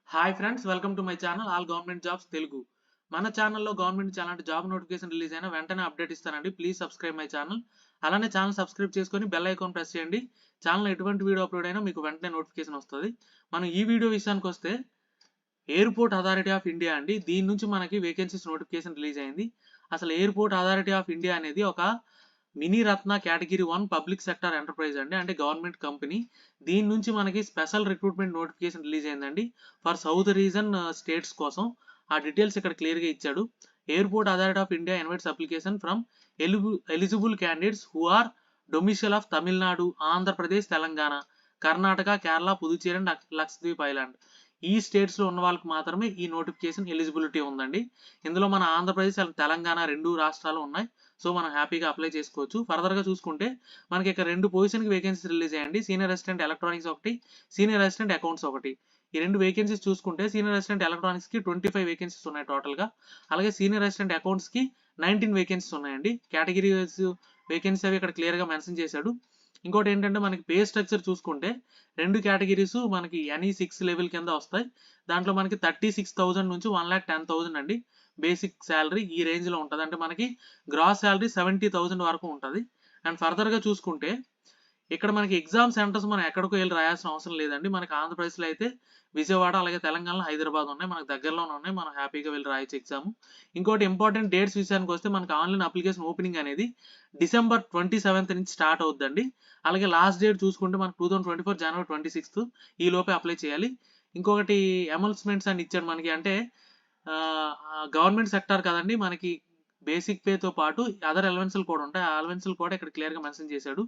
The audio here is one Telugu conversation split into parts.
Hi friends, welcome to my channel all government jobs Telugu. మన ఛానల్లో గవర్నమెంట్ నుంచి ఎలాంటి జాబ్ నోటిఫికేషన్ రిలీజ్ అయినా వెంటనే అప్డేట్ ఇస్తానండి. Please subscribe my channel. అలానే ఛానల్ సబ్స్క్రైబ్ చేసుకొని బెల్ ఐకాన్ ప్రెస్ చేయండి. ఛానల్ ఎటువంటి వీడియో అప్లోడ్ అయినా మీకు వెంటనే నోటిఫికేషన్ వస్తుంది. మనం ఈ వీడియో విషయానికి వస్తే ఎయిర్పోర్ట్ అథారిటీ ఆఫ్ ఇండియా అండి. దీని నుంచి మనకి వేకెన్సీస్ నోటిఫికేషన్ రిలీజ్ అయింది. అసలు ఎయిర్పోర్ట్ అథారిటీ ఆఫ్ ఇండియా అనేది ఒక mini Ratna category 1 public sector enterprise అండి, అంటే గవర్నమెంట్ కంపెనీ. దీని నుంచి మనకి స్పెషల్ రిక్రూట్మెంట్ నోటిఫికేషన్ రిలీజ్ అయిందండి ఫర్ సౌత్ రీజన్ స్టేట్స్ కోసం. ఆ డీటెయిల్స్ ఇక్కడ క్లియర్గా ఇచ్చాడు. Airport authority of India invites application from eligible candidates who are domicile of Tamil Nadu, Andhra Pradesh, Telangana, Karnataka, Kerala, Puducherry and Lakshadweep island. ఈ స్టేట్స్ లో ఉన్న వాళ్ళకి మాత్రమే ఈ నోటిఫికేషన్ ఎలిజిబిలిటీ ఉందండి. ఇందులో మన ఆంధ్రప్రదేశ్ అండ్ తెలంగాణ రెండు రాష్ట్రాలు ఉన్నాయి. సో మనం హ్యాపీగా అప్లై చేసుకోవచ్చు. ఫర్దర్ గా చూసుకుంటే మనకి ఇక్కడ రెండు పొజిషన్ కి వేకెన్సీస్ రిలీజ్ అయ్యండి. సీనియర్ అసిస్టెంట్ ఎలక్ట్రానిక్స్ ఒకటి, సీనియర్ అసిస్టెంట్ అకౌంట్స్ ఒకటి. ఈ రెండు వేకెన్సీస్ చూసుకుంటే సీనియర్ అసిస్టెంట్ ఎలక్ట్రానిక్స్ కి 25 వేకెన్సీస్ ఉన్నాయి టోటల్ గా. అలాగే సీనియర్ అసిస్టెంట్ అకౌంట్స్ కి 19 వేకెన్సీస్ ఉన్నాయండి. కేటగిరీ వేకెన్సీ అవి ఇక్కడ క్లియర్ గా మెన్షన్ చేశాడు. ఇంకోటి ఏంటంటే మనకి పే స్ట్రక్చర్ చూసుకుంటే రెండు కేటగిరీస్ మనకి NE6 లెవెల్ కింద వస్తాయి. దాంట్లో మనకి 36,000 నుంచి 1,10,000 అండి బేసిక్ శాలరీ ఈ రేంజ్ లో ఉంటుంది. అంటే మనకి గ్రాస్ శాలరీ 70,000 వరకు ఉంటుంది. అండ్ ఫర్దర్ గా చూసుకుంటే ఇక్కడ మనకి ఎగ్జామ్ సెంటర్స్ మనం ఎక్కడికో వెళ్ళి రాయాల్సిన అవసరం లేదండి. మనకి ఆంధ్రప్రదేశ్లో అయితే విజయవాడ, అలాగే తెలంగాణలో హైదరాబాద్ ఉన్నాయి, మనకు దగ్గరలోనే ఉన్నాయి. మనం హ్యాపీగా వెళ్ళి రాయొచ్చు ఎగ్జామ్. ఇంకోటి ఇంపార్టెంట్ డేట్స్ విషయానికి వస్తే మనకి ఆన్లైన్ అప్లికేషన్ ఓపెనింగ్ అనేది December 27th నుంచి స్టార్ట్ అవుతుందండి. అలాగే లాస్ట్ డేట్ చూసుకుంటే మనకి 2024 January 26th ఈ లోపే అప్లై చేయాలి. ఇంకొకటి అనౌన్స్మెంట్స్ అని ఇచ్చాడు మనకి, అంటే గవర్నమెంట్ సెక్టార్ కదండి, మనకి బేసిక్ పేతో పాటు అదర్ అలవెన్స్లు కూడా ఉంటాయి. ఆ అలవెన్స్లు కూడా ఇక్కడ క్లియర్గా మెన్షన్ చేశాడు.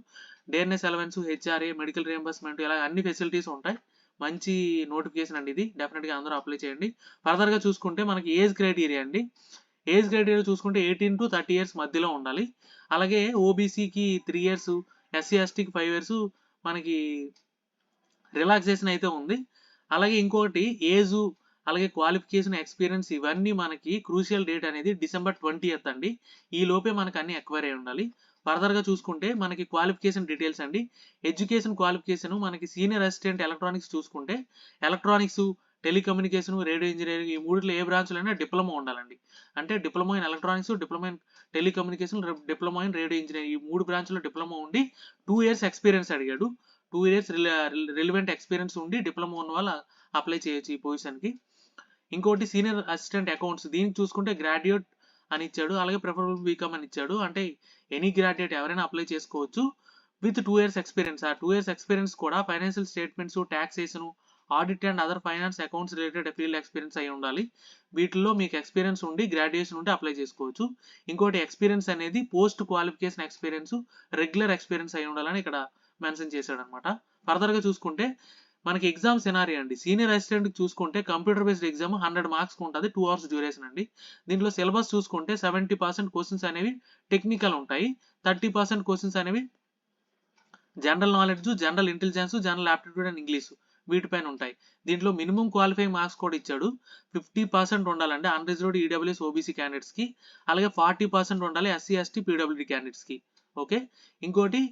డేర్నెస్ అలవెన్స్, HRA, మెడికల్ రియంబర్స్మెంట్, ఇలా అన్ని ఫెసిలిటీస్ ఉంటాయి. మంచి నోటిఫికేషన్ అండి ఇది, డెఫినెట్గా అందరూ అప్లై చేయండి. ఫర్దర్గా చూసుకుంటే మనకి ఏజ్ క్రైటీరియా అండి. ఏజ్ క్రైటీరియా చూసుకుంటే 18 to 30 years మధ్యలో ఉండాలి. అలాగే ఓబీసీకి 3 years, SC/STకి 5 years మనకి రిలాక్సేషన్ అయితే ఉంది. అలాగే ఇంకొకటి ఏజ్, అలాగే క్వాలిఫికేషన్, ఎక్స్పీరియన్స్ ఇవన్నీ మనకి క్రూషియల్ డేట్ అనేది December 20th అండి. ఈ లోపే మనకు అన్ని ఎక్వైర్ అయి ఉండాలి. ఫర్దర్ గా చూసుకుంటే మనకి క్వాలిఫికేషన్ డీటెయిల్స్ అండి. ఎడ్యుకేషన్ క్వాలిఫికేషన్ మనకి సీనియర్ అసిస్టెంట్ ఎలక్ట్రానిక్స్ చూసుకుంటే ఎలక్ట్రానిక్స్, టెలికమ్యూనికేషన్, రేడియో ఇంజనీరింగ్ ఈ మూడిట్లో ఏ బ్రాంచ్లోనే డిప్లొమా ఉండాలండి. అంటే diploma in electronics, diploma in telecommunication, diploma in radio engineering ఈ మూడు బ్రాంచ్లో డిప్లొమా ఉండి 2 years ఎక్స్పీరియన్స్ అడిగాడు. 2 years రిలివెంట్ ఎక్స్పీరియన్స్ ఉండి డిప్లొమా ఉన్న వాళ్ళు అప్లై చేయొచ్చు ఈ పొజిషన్కి. ఇంకోటి సీనియర్ అసిస్టెంట్ అకౌంట్స్, దీనికి చూసుకుంటే గ్రాడ్యుయేట్ అని ఇచ్చాడు. అలాగే ప్రిఫరబుల్ బీకామ్ అని ఇచ్చాడు. అంటే ఎనీ గ్రాడ్యుయేట్ ఎవరైనా అప్లై చేసుకోవచ్చు విత్ 2 years ఎక్స్పీరియన్స్. ఆ 2 years ఎక్స్పీరియన్స్ కూడా financial statements, taxation, audit and other finance accounts related field experience అయి ఉండాలి. వీటిల్లో మీకు ఎక్స్పీరియన్స్ ఉండి గ్రాడ్యుయేషన్ ఉండి అప్లై చేసుకోవచ్చు. ఇంకోటి ఎక్స్పీరియన్స్ అనేది post qualification experience, regular experience అయి ఉండాలని ఇక్కడ మెన్షన్ చేశాడు అనమాట. ఫర్దర్గా చూసుకుంటే మనకి ఎగ్జామ్ సినారీ అండి. సీనియర్ అసిస్టెంట్ చూసుకుంటే కంప్యూటర్ బేస్డ్ ఎగ్జామ్ 100 marks ఉంటుంది, 2 hours డ్యూరేషన్ అండి. దీంట్లో సిలబస్ చూసుకుంటే 70% క్వశ్చన్స్ అనేవి టెక్నికల్ ఉంటాయి, 30% క్వశ్చన్స్ అనేవి general knowledge, general intelligence, general aptitude and English వీటిపైన ఉంటాయి. దీంట్లో మినిమం క్వాలిఫైయింగ్ మార్క్స్ కూడా ఇచ్చాడు. 50% ఉండాలండి అన్రిజర్వ్డ్ ఈడబ్ల్యూఎస్ ఓబీసీ క్యాండిడేట్స్ కి. అలాగే 40% ఉండాలి SC/ST PWD క్యాండిడేట్స్ కి. ఓకే. ఇంకోటి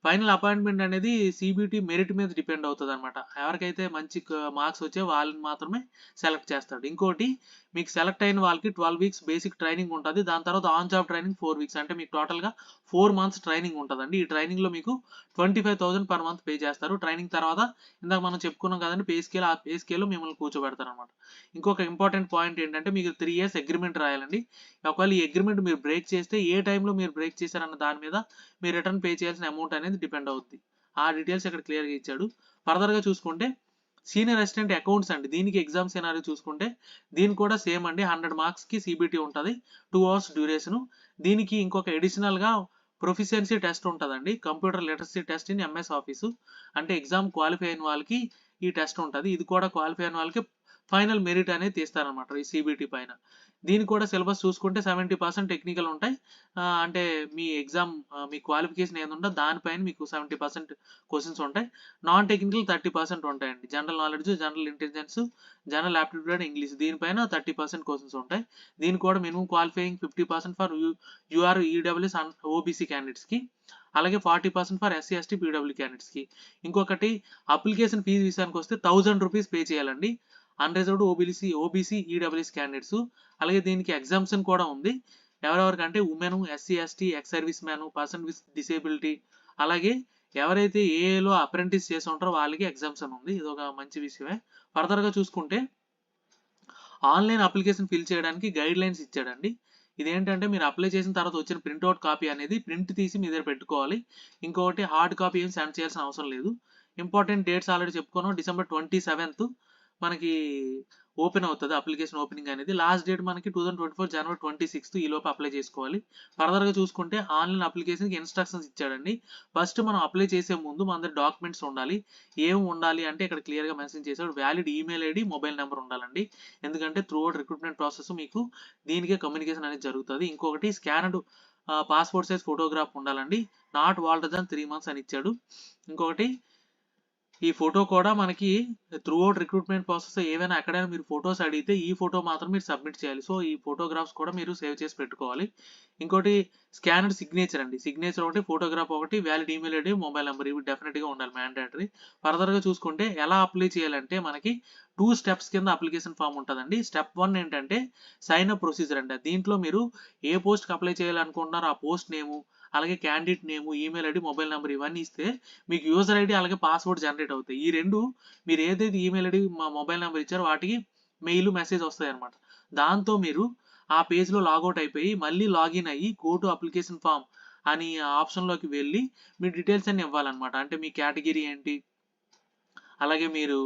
ఫైనల్ అపాయింట్మెంట్ అనేది CBT మెరిట్ మీద డిపెండ్ అవుతుంది అనమాట. ఎవరికైతే మంచి మార్క్స్ వచ్చే వాళ్ళని మాత్రమే సెలెక్ట్ చేస్తాడు. ఇంకోటి మీకు సెలెక్ట్ అయిన వాళ్ళకి 12 weeks బేసిక్ ట్రైనింగ్ ఉంటుంది. దాని తర్వాత ఆన్ జాబ్ ట్రైనింగ్ 4 weeks, అంటే మీకు టోటల్గా 4 months ట్రైనింగ్ ఉంటుందండి. ఈ ట్రైనింగ్లో మీకు 25,000 per month పే చేస్తారు. ట్రైనింగ్ తర్వాత ఇందాక మనం చెప్పుకున్నాం కదండి పే స్కేల్, ఆ పే స్కేల్లో మిమ్మల్ని కూర్చోబెడతారు అనమాట. ఇంకొక ఇంపార్టెంట్ పాయింట్ ఏంటంటే మీకు 3 years అగ్రిమెంట్ రాయాలండి. ఒకవేళ ఈ అగ్రిమెంట్ మీరు బ్రేక్ చేస్తే ఏ టైంలో మీరు బ్రేక్ చేశారన్న దాని మీద మీరు రిటర్న్ పే చేయాల్సిన అమౌంట్ అనేది డిపెండ్ అవుద్ది. ఆ డీటెయిల్స్ ఇక్కడ క్లియర్గా ఇచ్చాడు. ఫర్దర్గా చూసుకుంటే సీనియర్ అసిస్టెంట్ అకౌంట్స్ అండి. దీనికి ఎగ్జామ్ సినారీ చూసుకుంటే దీనికి కూడా సేమ్ అండి. 100 marks కి CBT ఉంటుంది, 2 hours డ్యూరేషన్. దీనికి ఇంకొక అడిషనల్గా ప్రొఫిషియన్సీ టెస్ట్ ఉంటుందండి, computer literacy test in MS office. అంటే ఎగ్జామ్ క్వాలిఫై అయిన వాళ్ళకి ఈ టెస్ట్ ఉంటుంది. ఇది కూడా క్వాలిఫై అయిన వాళ్ళకి ఫైనల్ మెరిట్ అనేది తీస్తారనమాట ఈ CBT పైన. దీనికి కూడా సిలబస్ చూసుకుంటే 70% టెక్నికల్ ఉంటాయి. అంటే మీ ఎగ్జామ్ మీ క్వాలిఫికేషన్ ఏదుందో దానిపైన మీకు 70% క్వశ్చన్స్ ఉంటాయి. నాన్ టెక్నికల్ 30% ఉంటాయండి. General knowledge, general intelligence, general aptitude, English దీనిపైన 30% క్వశ్చన్స్ ఉంటాయి. దీనికి కూడా minimum qualifying 50% for UR EWS and OBC candidates కి. అలాగే 40% ఫర్ SC/ST PWD క్యాండిడేట్స్ కి. ఇంకొకటి అప్లికేషన్ ఫీజు విషయానికి వస్తే 1000 rupees పే చేయాలండి. Unreserved OBC EWS candidates. అలాగే దీనికి ఎగ్జామ్షన్ కూడా ఉంది. ఎవరెవరికంటే women, SC ST, ex service man, person with disability, అలాగే ఎవరైతే ఏఏలో అప్రెంటిస్ చేసి ఉంటారో వాళ్ళకి ఎగ్జామ్షన్ ఉంది. ఇది ఒక మంచి విషయమే. ఫర్దర్గా చూసుకుంటే ఆన్లైన్ అప్లికేషన్ ఫిల్ చేయడానికి గైడ్ లైన్స్ ఇచ్చాడండి. ఇదేంటంటే మీరు అప్లై చేసిన తర్వాత వచ్చిన ప్రింట్అవుట్ కాపీ అనేది ప్రింట్ తీసి మీ దగ్గర పెట్టుకోవాలి. ఇంకొకటి హార్డ్ కాపీ ఏం సెండ్ చేయాల్సిన అవసరం లేదు. ఇంపార్టెంట్ డేట్స్ ఆల్రెడీ చెప్పుకున్నాం. December 27th మనకి ఓపెన్ అవుతుంది అప్లికేషన్ ఓపెనింగ్ అనేది. లాస్ట్ డేట్ మనకి 2024 January 26th ఈ లోపు అప్లై చేసుకోవాలి. ఫర్దర్గా చూసుకుంటే ఆన్లైన్ అప్లికేషన్కి ఇన్స్ట్రక్షన్స్ ఇచ్చాడండి. ఫస్ట్ మనం అప్లై చేసే ముందు మన దగ్గర డాక్యుమెంట్స్ ఉండాలి. ఏం ఉండాలి అంటే ఇక్కడ క్లియర్గా మెన్షన్ చేశాడు. Valid email ID, mobile number ఉండాలండి. ఎందుకంటే త్రూఅవుట్ రిక్రూట్మెంట్ ప్రాసెస్ మీకు దీనికే కమ్యూనికేషన్ అనేది జరుగుతుంది. ఇంకొకటి స్కానర్డ్ పాస్పోర్ట్ సైజ్ ఫోటోగ్రాఫ్ ఉండాలండి. నాట్ వాల్డర్ దాన్ 3 months అని ఇచ్చాడు. ఇంకొకటి ఈ ఫోటో కూడా మనకి త్రూఅవుట్ రిక్రూట్మెంట్ ప్రాసెస్ ఏవైనా ఎక్కడైనా మీరు ఫొటోస్ అడిగితే ఈ ఫోటో మాత్రం మీరు సబ్మిట్ చేయాలి. సో ఈ ఫోటోగ్రాఫ్స్ కూడా మీరు సేవ్ చేసి పెట్టుకోవాలి. ఇంకోటి స్కానర్డ్ సిగ్నేచర్ అండి. సిగ్నేచర్ ఒకటి, ఫోటోగ్రాఫ్ ఒకటి, valid email ID, mobile number ఇవి డెఫినెట్గా ఉండాలి, మ్యాండేటరీ. ఫర్దర్గా చూసుకుంటే ఎలా అప్లై చేయాలంటే మనకి 2 steps కింద అప్లికేషన్ ఫామ్ ఉంటుందండి. స్టెప్ 1 ఏంటంటే సైన్ అప్ ప్రొసీజర్ అండి. దీంట్లో మీరు ఏ పోస్ట్కి అప్లై చేయాలనుకుంటున్నారో ఆ పోస్ట్ నేము, అలాగే క్యాండిడేట్ నేము, ఈమెయిల్ ఐడి, మొబైల్ నెంబర్ ఇవన్నీ ఇస్తే మీకు యూజర్ ఐడి అలాగే పాస్వర్డ్ జనరేట్ అవుతాయి. ఈ రెండు మీరు ఏదైతే ఈమెయిల్ ఐడి, మా మొబైల్ నెంబర్ ఇచ్చారో వాటికి మెయిల్ మెసేజ్ వస్తాయి అనమాట. దాంతో మీరు ఆ పేజ్లో లాగౌట్ అయిపోయి మళ్ళీ లాగిన్ అయ్యి గో టు అప్లికేషన్ ఫామ్ అని ఆప్షన్లోకి వెళ్ళి మీ డీటెయిల్స్ అన్ని ఇవ్వాలన్నమాట. అంటే మీ కేటగిరీ ఏంటి, అలాగే మీరు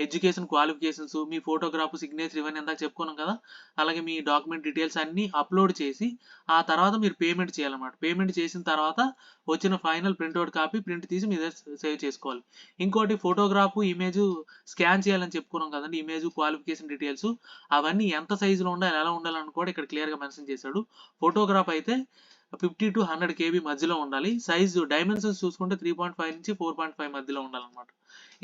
ఎడ్యుకేషన్ క్వాలిఫికేషన్స్, మీ ఫోటోగ్రాఫ్, సిగ్నేచర్ ఇవన్నీ ఇందాక చెప్పుకున్నాం కదా. అలాగే మీ డాక్యుమెంట్ డీటెయిల్స్ అన్నీ అప్లోడ్ చేసి ఆ తర్వాత మీరు పేమెంట్ చేయాలన్నమాట. పేమెంట్ చేసిన తర్వాత వచ్చిన ఫైనల్ ప్రింట్అవుట్ కాపీ ప్రింట్ తీసి మీ దగ్గర సేవ్ చేసుకోవాలి. ఇంకోటి ఫోటోగ్రాఫ్, ఇమేజ్ స్కాన్ చేయాలని చెప్పుకున్నాం కదండి. ఇమేజ్, క్వాలిఫికేషన్ డీటెయిల్స్ అవన్నీ ఎంత సైజులో ఉండాలి, ఎలా ఉండాలని కూడా ఇక్కడ క్లియర్గా మెన్షన్ చేశాడు. ఫోటోగ్రాఫ్ అయితే 50 to 100 KB మధ్యలో ఉండాలి. సైజు డైమెన్షన్స్ చూసుకుంటే 3.5 నుంచి 4.5 మధ్యలో ఉండాలన్నమాట.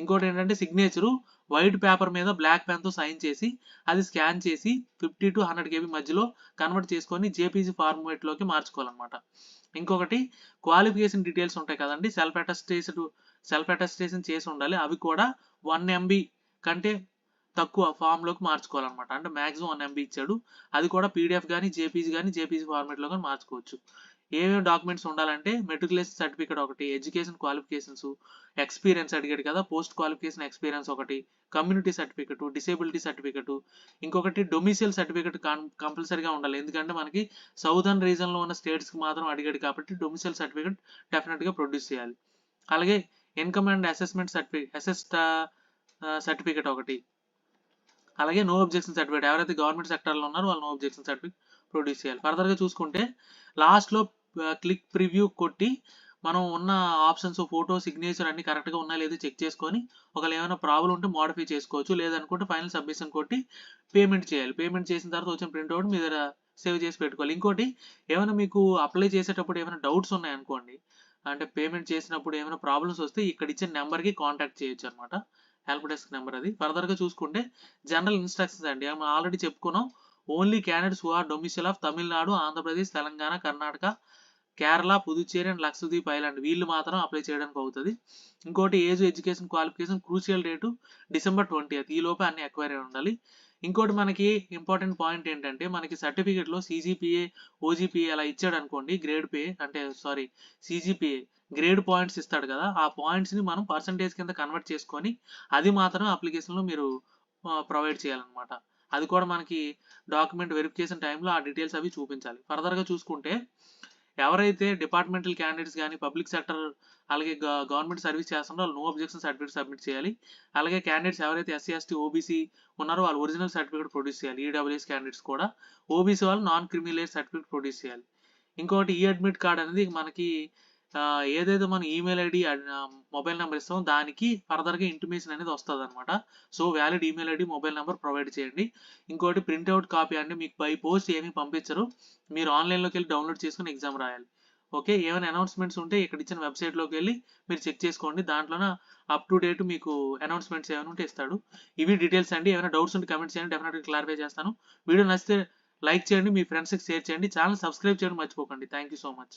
ఇంకోటి ఏంటంటే సిగ్నేచరు వైట్ పేపర్ మీద బ్లాక్ పెన్తో సైన్ చేసి అది స్కాన్ చేసి 50 to 100 KB మధ్యలో కన్వర్ట్ చేసుకొని జేపీజీ ఫార్మాట్లోకి మార్చుకోవాలన్నమాట. ఇంకొకటి క్వాలిఫికేషన్ డీటెయిల్స్ ఉంటాయి కదండి. సెల్ఫ్ అటెస్టేషన్ చేసి ఉండాలి. అవి కూడా 1 MB కంటే తక్కువ ఫామ్లోకి మార్చుకోవాలన్నమాట. అంటే మ్యాక్సిమం 1 MB ఇచ్చాడు. అది కూడా పీడిఎఫ్ కానీ జేపీజీ ఫార్మాట్లో కానీ మార్చుకోవచ్చు. ఏమేమి డాక్యుమెంట్స్ ఉండాలంటే మెట్రికులేషన్ సర్టిఫికేట్ ఒకటి, ఎడ్యుకేషన్ క్వాలిఫికేషన్స్, ఎక్స్పీరియన్స్ అడిగాడు కదా, పోస్ట్ క్వాలిఫికేషన్ ఎక్స్పీరియన్స్ ఒకటి, కమ్యూనిటీ సర్టిఫికేట్, డిసేబిలిటీ సర్టిఫికేట్, ఇంకొకటి డొమిసైల్ సర్టిఫికేట్ కంపల్సరీగా ఉండాలి. ఎందుకంటే మనకి సౌదర్న్ రీజన్లో ఉన్న స్టేట్స్కి మాత్రం అడిగాడు కాబట్టి డొమిసైల్ సర్టిఫికేట్ డెఫినెట్గా ప్రొడ్యూస్ చేయాలి. అలాగే ఇన్కమ్ అండ్ అసెస్మెంట్ సర్టిఫికేట్ ఒకటి, అలాగే నో అబ్జెక్షన్ సర్టిఫికేట్. ఎవరైతే గవర్నమెంట్ సెక్టర్లో ఉన్నారో వాళ్ళు నో అబ్జెక్షన్ సర్టిఫికేట్ ప్రొడ్యూస్ చేయాలి. ఫర్దర్గా చూసుకుంటే లాస్ట్లో క్లిక్ ప్రివ్యూ కొట్టి మనం ఉన్న ఆప్షన్స్, ఫోటో, సిగ్నేచర్ అన్ని కరెక్ట్గా ఉన్నా లేదో చెక్ చేసుకొని ఒకవేళ ఏమైనా ప్రాబ్లం ఉంటే మోడిఫై చేసుకోవచ్చు. లేదనుకుంటే ఫైనల్ సబ్మిషన్ కొట్టి పేమెంట్ చేయాలి. పేమెంట్ చేసిన తర్వాత వచ్చిన ప్రింట్అవుట్ మీ దగ్గర సేవ్ చేసి పెట్టుకోవాలి. ఇంకోటి ఏమైనా మీకు అప్లై చేసేటప్పుడు ఏమైనా డౌట్స్ ఉన్నాయనుకోండి, అంటే పేమెంట్ చేసినప్పుడు ఏమైనా ప్రాబ్లమ్స్ వస్తే ఇక్కడ ఇచ్చిన నెంబర్కి కాంటాక్ట్ చేయొచ్చు అనమాట. హెల్ప్ డెస్క్ నెంబర్ అది. ఫర్దర్గా చూసుకుంటే జనరల్ ఇన్స్ట్రక్షన్స్ అండి. మనం ఆల్రెడీ చెప్పుకున్నాం. Only candidates who are domicile of Tamil Nadu, Andhra Pradesh, Telangana, Karnataka, Kerala, Puducherry and Lakshadweep island వీళ్ళు మాత్రం అప్లై చేయడానికి అవుతుంది. ఇంకోటి age, education qualification crucial date December 20th ఈ లోపే అన్ని ఎక్వైర్ అయి ఉండాలి. ఇంకోటి మనకి ఇంపార్టెంట్ పాయింట్ ఏంటంటే మనకి సర్టిఫికేట్లో CGPA, OGPA అలా ఇచ్చాడు అనుకోండి, CGPA గ్రేడ్ పాయింట్స్ ఇస్తాడు కదా, ఆ పాయింట్స్ని మనం పర్సంటేజ్ కింద కన్వర్ట్ చేసుకొని అది మాత్రం అప్లికేషన్లో మీరు ప్రొవైడ్ చేయాలన్నమాట. అది కూడా మనకి డాక్యుమెంట్ వెరిఫికేషన్ టైంలో ఆ డీటెయిల్స్ అవి చూపించాలి. ఫర్దర్గా చూసుకుంటే ఎవరైతే డిపార్ట్మెంటల్ క్యాండిడేట్స్ కానీ పబ్లిక్ సెక్టర్ అలాగే గవర్నమెంట్ సర్వీస్ చేస్తున్నారో వాళ్ళు నో అబ్జెక్షన్ సర్టిఫికేట్ సబ్మిట్ చేయాలి. అలాగే క్యాండిడేట్స్ ఎవరైతే SC, ST, OBC ఉన్నారో వాళ్ళు ఒరిజినల్ సర్టిఫికేట్ ప్రొడ్యూస్ చేయాలి. ఈడబ్ల్యూఎస్ క్యాండిడేట్స్ కూడా, OBC వాళ్ళు నాన్ క్రిమినల్ సర్టిఫికేట్ ప్రొడ్యూస్ చేయాలి. ఇంకోటి అడ్మిట్ కార్డ్ అనేది మనకి ఏదైతే మనం ఈమెయిల్ ఐడి, మొబైల్ నెంబర్ ఇస్తామో దానికి ఫర్దర్గా ఇంటిమేషన్ అనేది వస్తుంది అనమాట. So valid email ID, mobile number provide చేయండి. ఇంకోటి ప్రింట్అవుట్ కాపీ అంటే మీకు బై పోస్ట్ ఏమీ పంపించరు, మీరు ఆన్లైన్లోకి వెళ్ళి డౌన్లోడ్ చేసుకుని ఎగ్జామ్ రాయాలి. ఓకే, ఏమైనా అనౌన్స్మెంట్స్ ఉంటే ఇక్కడ ఇచ్చిన వెబ్సైట్లోకి వెళ్ళి మీరు చెక్ చేసుకోండి. దాంట్లోనే అప్ టు డేట్ మీకు అనౌన్స్మెంట్స్ ఏమైనా ఉంటే ఇస్తాడు. ఇవి డీటెయిల్స్ అండి. ఏమైనా డౌట్స్ ఉంటే కమెంట్ చేయండి, డెఫినెట్గా క్లారిఫై చేస్తాను. వీడియో నచ్చితే లైక్ చేయండి, మీ ఫ్రెండ్స్కి షేర్ చేయండి, ఛానల్ సబ్స్క్రైబ్ చేయడం మర్చిపోకండి. Thank you so much.